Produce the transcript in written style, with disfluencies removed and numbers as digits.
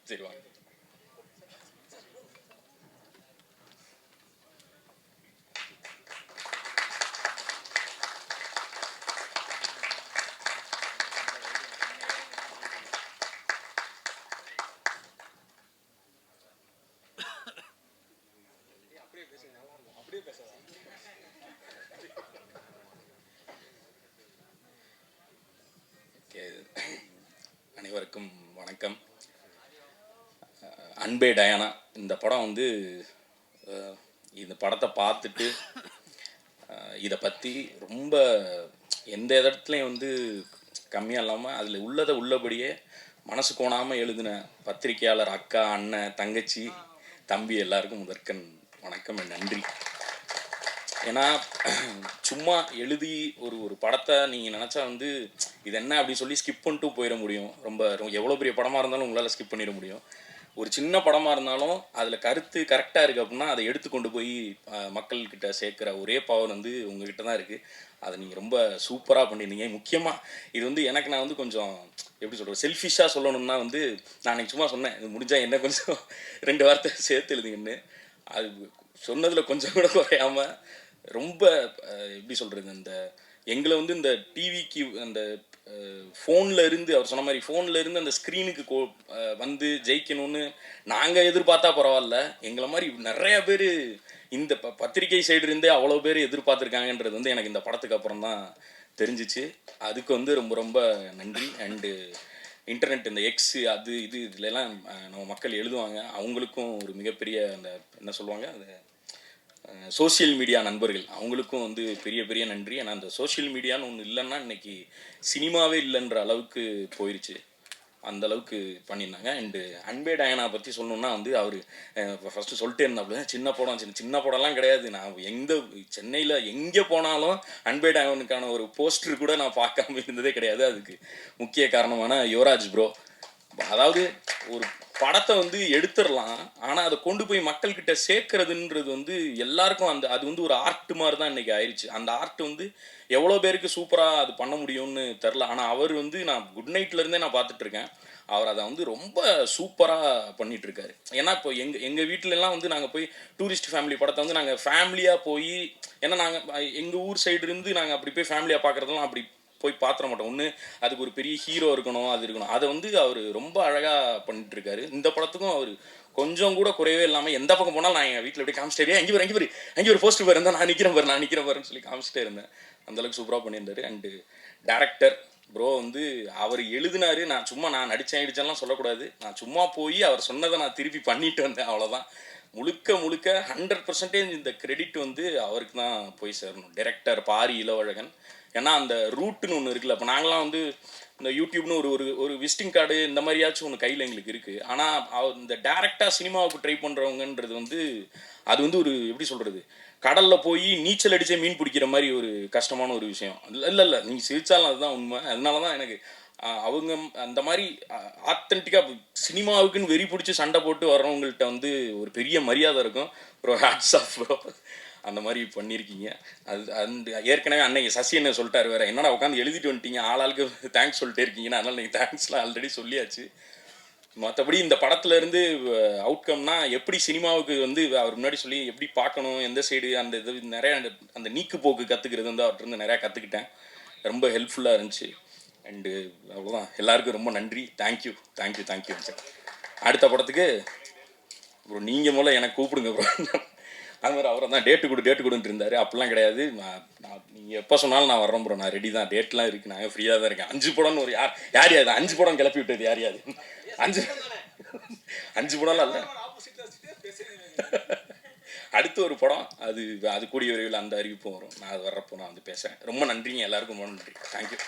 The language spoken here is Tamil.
சரி வாங்க. அனைவருக்கும் வணக்கம். அன்பே டயானா இந்த படம் வந்து இந்த படத்தை பார்த்துட்டு இதை பற்றி ரொம்ப எந்த இடத்துலையும் வந்து கம்மியாக இல்லாமல் அதில் உள்ளதை உள்ளபடியே மனசு கோணாமல் எழுதின பத்திரிகையாளர் அக்கா, அண்ணன், தங்கச்சி, தம்பி எல்லாருக்கும் முதற்கண் வணக்கம், நன்றி. ஏன்னா சும்மா எழுதி ஒரு படத்தை நீங்கள் நினச்சா வந்து இது என்ன அப்படின்னு சொல்லி ஸ்கிப் பண்ணிட்டு போயிட முடியும். ரொம்ப எவ்வளோ பெரிய படமாக இருந்தாலும் உங்களால் ஸ்கிப் பண்ணிட முடியும். ஒரு சின்ன படமாக இருந்தாலும் அதில் கருத்து கரெக்டாக இருக்குது அப்படின்னா அதை எடுத்து கொண்டு போய் மக்கள்கிட்ட சேர்க்குற ஒரே பவர் வந்து உங்ககிட்ட தான் இருக்குது. அதை நீங்கள் ரொம்ப சூப்பராக பண்ணியிருந்தீங்க. முக்கியமாக இது வந்து எனக்கு நான் வந்து கொஞ்சம் எப்படி சொல்கிறது, செல்ஃபிஷாக சொல்லணும்னா வந்து நான் அன்றைக்கி சும்மா சொன்னேன், இது முடிஞ்சால் என்ன கொஞ்சம் 2 வார்த்தை சேர்த்து எழுதுங்கன்னு. அது சொன்னதில் கொஞ்சம் கூட குறையாமல் ரொம்ப எப்படி சொல்கிறது, அந்த எங்களை வந்து இந்த டிவிக்கு அந்த ஃபோனில் இருந்து அவர் சொன்ன மாதிரி ஃபோனில் இருந்து அந்த ஸ்க்ரீனுக்கு வந்து ஜெயிக்கணும்னு நாங்கள் எதிர்பார்த்தா பரவாயில்ல, எங்களை மாதிரி நிறையா பேர் இந்த பத்திரிகை சைடு இருந்தே அவ்வளோ பேர் எதிர்பார்த்துருக்காங்கன்றது வந்து எனக்கு இந்த படத்துக்கு அப்புறம் தான் தெரிஞ்சிச்சு. அதுக்கு வந்து ரொம்ப ரொம்ப நன்றி. அண்டு இன்டர்நெட் இந்த எக்ஸு அது இது இதுலலாம் நம்ம மக்கள் எழுதுவாங்க, அவங்களுக்கும் ஒரு மிகப்பெரிய அந்த என்ன சொல்லுவாங்க, அந்த சோசியல் மீடியா நண்பர்கள் அவங்களுக்கும் வந்து பெரிய பெரிய நன்றி. ஏன்னா அந்த சோஷியல் மீடியான்னு ஒன்று இல்லைன்னா இன்னைக்கு சினிமாவே இல்லைன்ற அளவுக்கு போயிடுச்சு, அந்த அளவுக்கு பண்ணியிருந்தாங்க. அண்டு அன்பே டயானா பற்றி சொல்லணுன்னா வந்து அவர் ஃபஸ்ட்டு சொல்லிட்டே இருந்தாப்புல சின்ன படம் சின்ன படம்லாம் கிடையாது. நான் சென்னையில் எங்கே போனாலும் அன்பே டயானுக்கான ஒரு போஸ்டர் கூட நான் பார்க்காம இருந்ததே கிடையாது. அதுக்கு முக்கிய காரணமான யுவராஜ் ப்ரோ. அதாவது ஒரு படத்தை வந்து எடுத்துடலாம், ஆனால் அதை கொண்டு போய் மக்கள்கிட்ட சேர்க்கறதுன்றது வந்து எல்லாருக்கும் அது வந்து ஒரு ஆர்ட் மாதிரி தான் இன்றைக்கி ஆயிடுச்சு. அந்த ஆர்ட் வந்து எவ்வளோ பேருக்கு சூப்பராக அது பண்ண முடியும்னு தெரில. ஆனால் அவர் வந்து நான் குட் நைட்லேருந்தே நான் பார்த்துட்ருக்கேன், அவர் அதை வந்து ரொம்ப சூப்பராக பண்ணிகிட்ருக்காரு. ஏன்னா இப்போ எங்கள் வீட்டிலலாம் வந்து நாங்கள் போய் டூரிஸ்ட் ஃபேமிலி படத்தை வந்து நாங்கள் ஃபேமிலியாக போய், ஏன்னா நாங்கள் எங்கள் ஊர் சைடு இருந்து நாங்கள் அப்படி போய் ஃபேமிலியாக பார்க்குறதெல்லாம் அப்படி போய் பார்த்துட மாட்டோம். ஒன்று அதுக்கு ஒரு பெரிய ஹீரோ இருக்கணும், அது இருக்கணும். அதை வந்து அவர் ரொம்ப அழகாக பண்ணிட்டுருக்காரு. இந்த படத்துக்கும் அவர் கொஞ்சம் கூட குறையவே இல்லாமல் எந்த பக்கம் போனாலும் நான் எங்கள் வீட்டில் எப்படி காமிச்சிட்டே அங்கே ஒரு போஸ்டர் பாரு இருந்தால் நான் நிற்கிறேன் பாருன்னு சொல்லி காமிச்சிட்டே இருந்தேன். அந்தளவுக்கு சூப்பராக பண்ணியிருந்தாரு. அண்டு டேரக்டர் ப்ரோ வந்து அவர் எழுதினார், நான் நடித்தேன்லாம் சொல்லக்கூடாது. நான் சும்மா போய் அவர் சொன்னதை நான் திருப்பி பண்ணிட்டு வந்தேன், அவ்வளோதான். முழுக்க 100% இந்த கிரெடிட் வந்து அவருக்கு தான் போய் சேரணும். டைரக்டர் பாரி இளவழகன். ஏன்னா அந்த ரூட்டுன்னு ஒன்று இருக்குல்ல, இப்போ நாங்களாம் வந்து இந்த யூடியூப்னு ஒரு விசிட்டிங் கார்டு இந்த மாதிரியாச்சும் ஒன்று கையில் எங்களுக்கு இருக்குது. ஆனால் இந்த டேரெக்டாக சினிமாவுக்கு ட்ரை பண்ணுறவங்கன்றது வந்து அது வந்து ஒரு எப்படி சொல்கிறது, கடலில் போய் நீச்சல் அடித்தே மீன் பிடிக்கிற மாதிரி ஒரு கஷ்டமான ஒரு விஷயம். இல்லை நீங்கள் சிரிச்சாலும் அதுதான் உண்மை. அதனால தான் எனக்கு அவங்க அந்த மாதிரி ஆத்தென்டிக்காக சினிமாவுக்குன்னு வெறி பிடிச்சி சண்டை போட்டு வர்றவங்கள்ட்ட வந்து ஒரு பெரிய மரியாதை இருக்கும். ப்ரோ ஹேட்ஸ் ஆஃப் ப்ரோ, அந்த மாதிரி பண்ணியிருக்கீங்க. அந்த ஏற்கனவே அன்னைக்கு சசி என்ன சொல்லிட்டாரு வேறு, என்னடா உட்காந்து எழுதிட்டு வந்துட்டீங்க, ஆளாளுக்கு தேங்க்ஸ் சொல்லிட்டே இருக்கீங்கன்னா, அதனால் நீங்கள் தேங்க்ஸ்லாம் ஆல்ரெடி சொல்லியாச்சு. மற்றபடி இந்த படத்துலேருந்து அவுட்கம்னா எப்படி சினிமாவுக்கு வந்து அவர் முன்னாடி சொல்லி எப்படி பார்க்கணும், எந்த சைடு அந்த இது நிறையா அந்த நீக்கு போக்கு கற்றுக்கிறது வந்து அவர்கிட்ட நிறையா கற்றுக்கிட்டேன். ரொம்ப ஹெல்ப்ஃபுல்லாக இருந்துச்சு. அண்டு அவ்வளோதான். எல்லாருக்கும் ரொம்ப நன்றி. Thank you sir. அடுத்த படத்துக்கு ப்ரோ நீங்கள் முதல்ல எனக்கு கூப்பிடுங்க ப்ரோ. அது மாதிரி அவரை தான் டேட்டு கொடுன்ட்டு இருந்தார். அப்படிலாம் கிடையாது, நான் நீங்கள் எப்போ சொன்னாலும் நான் வர்றேன் ப்ரோ, நான் ரெடி தான். டேட்லாம் இருக்குது, நான் ஃப்ரீயாக தான் இருக்கேன். 5 படம்னு ஒரு யார் 5 படம் கிளப்பி விட்டது யார் 5 படம்லாம் இல்லை. அடுத்து ஒரு படம் அது கூடிய விரைவில் அந்த அறிவிப்பும் வரும். நான் அது வர்றப்போ நான் வந்து பேசுகிறேன். ரொம்ப நன்றிங்க எல்லாருக்கும், ரொம்ப நன்றி. தேங்க்யூ.